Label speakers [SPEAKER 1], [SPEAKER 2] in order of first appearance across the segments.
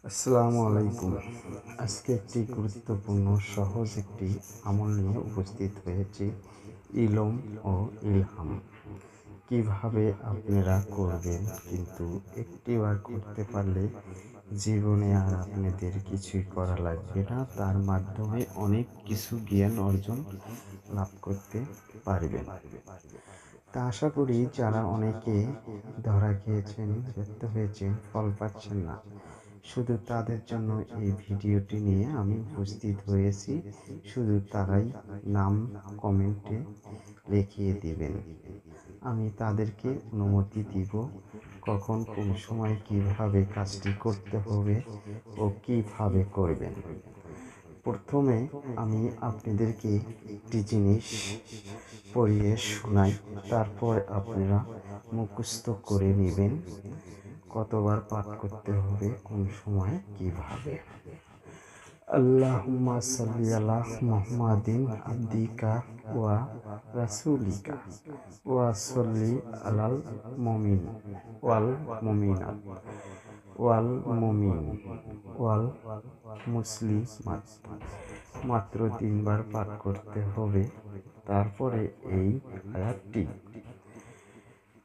[SPEAKER 1] আসসালামু আলাইকুম। আজকে একটি গুরুত্বপূর্ণ সহজ একটি আমল নিয়ে উপস্থিত হয়েছি। ইলম ও ইলহাম কিভাবে আপনারা করবেন, কিন্তু একটিবার করতে পারলে জীবনে আর আপনাদের কিছুই করা লাগবে না। তার মাধ্যমে অনেক কিছু জ্ঞান অর্জন লাভ করতে পারবেন। তা আশা করি যারা অনেকে ধরা খেয়েছেন, ব্যর্থ হয়েছেন, ফল পাচ্ছেন না, শুধু তাদের জন্য এই ভিডিওটি নিয়ে আমি উপস্থিত হয়েছি। শুধু তারাই নাম কমেন্টে লিখিয়ে দিবেন, আমি তাদেরকে অনুমতি দিব কখন কোন সময় কিভাবে কাজটি করতে হবে ও কিভাবে করবেন। প্রথমে আমি আপনাদেরকে একটি জিনিস পড়িয়ে শোনাই, তারপর আপনারা মুখস্থ করে নেবেন কতবার পাঠ করতে হবে, কোন সময় কিভাবে। আল্লাহুম্মা সাল্লি আলা মুহাম্মাদিন আবদিকা ওয়া রাসূলিকা ওয়া সাল্লি আলাল মুমিন ওয়াল মুমিনাত ওয়াল মুমিন ওয়াল মুসলিমাত। মাত্র 3বার পাঠ করতে হবে। তারপরে এই আয়াতটি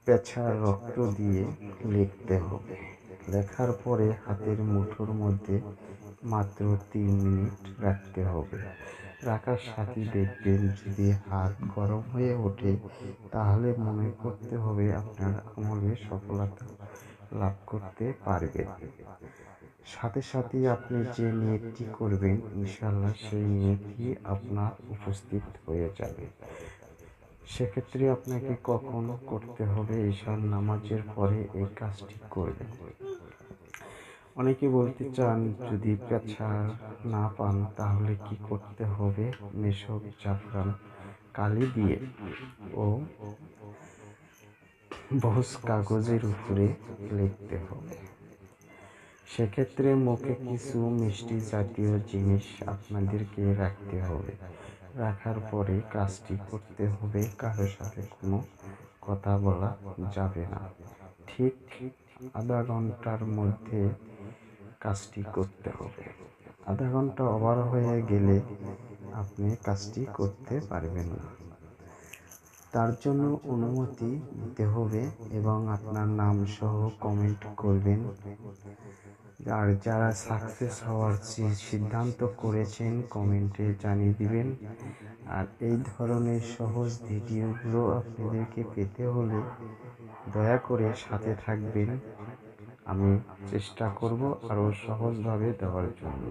[SPEAKER 1] পেছার রক্ত দিয়ে লিখতে হবে। লেখার পরে হাতের মুঠোর মধ্যে মাত্র 3 মিনিট রাখতে হবে। রাখার সাথে দেখবেন যদি হাত গরম হয়ে ওঠে, তাহলে মনে করতে হবে আপনার আমলে সফলতা লাভ করতে পারবেন। সাথে সাথে আপনি যে নিয়তটি করবেন, ইনশাআল্লাহ সেই নিয়তই আপনার উপস্থিত হয়ে যাবে। সেক্ষেত্রে আপনাকে কখন করতে হবে? ঈশার নামাজের পরে এই কাজটি করবেন। অনেকে বলতে চান, যদি পেছার না পান তাহলে কি করতে হবে? মেশক, জাফরান, কালি দিয়ে ও ভোজ কাগজের উপরে লিখতে হবে। সেক্ষেত্রে মুখে কিছু মিষ্টি জাতীয় জিনিস আপনাদেরকে রাখতে হবে। রাখার পরে কাজটি করতে হবে। কারোর সাথে কোনো কথা বলা যাবে না। ঠিক আধা ঘন্টার মধ্যে কাজটি করতে হবে। আধা ঘন্টা ওভার হয়ে গেলে আপনি কাজটি করতে পারবেন না। তার জন্য অনুমতি দিতে হবে এবং আপনার নাম সহ কমেন্ট করবেন। আর যারা সাকসেস হওয়ার সিদ্ধান্ত করেছেন, কমেন্টে জানিয়ে দিবেন। আর এই ধরনের সহজ ভিডিওগুলো আপনাদেরকে পেতে হলে দয়া করে সাথে থাকবেন। আমি চেষ্টা করব আরও সহজভাবে দেওয়ার জন্য।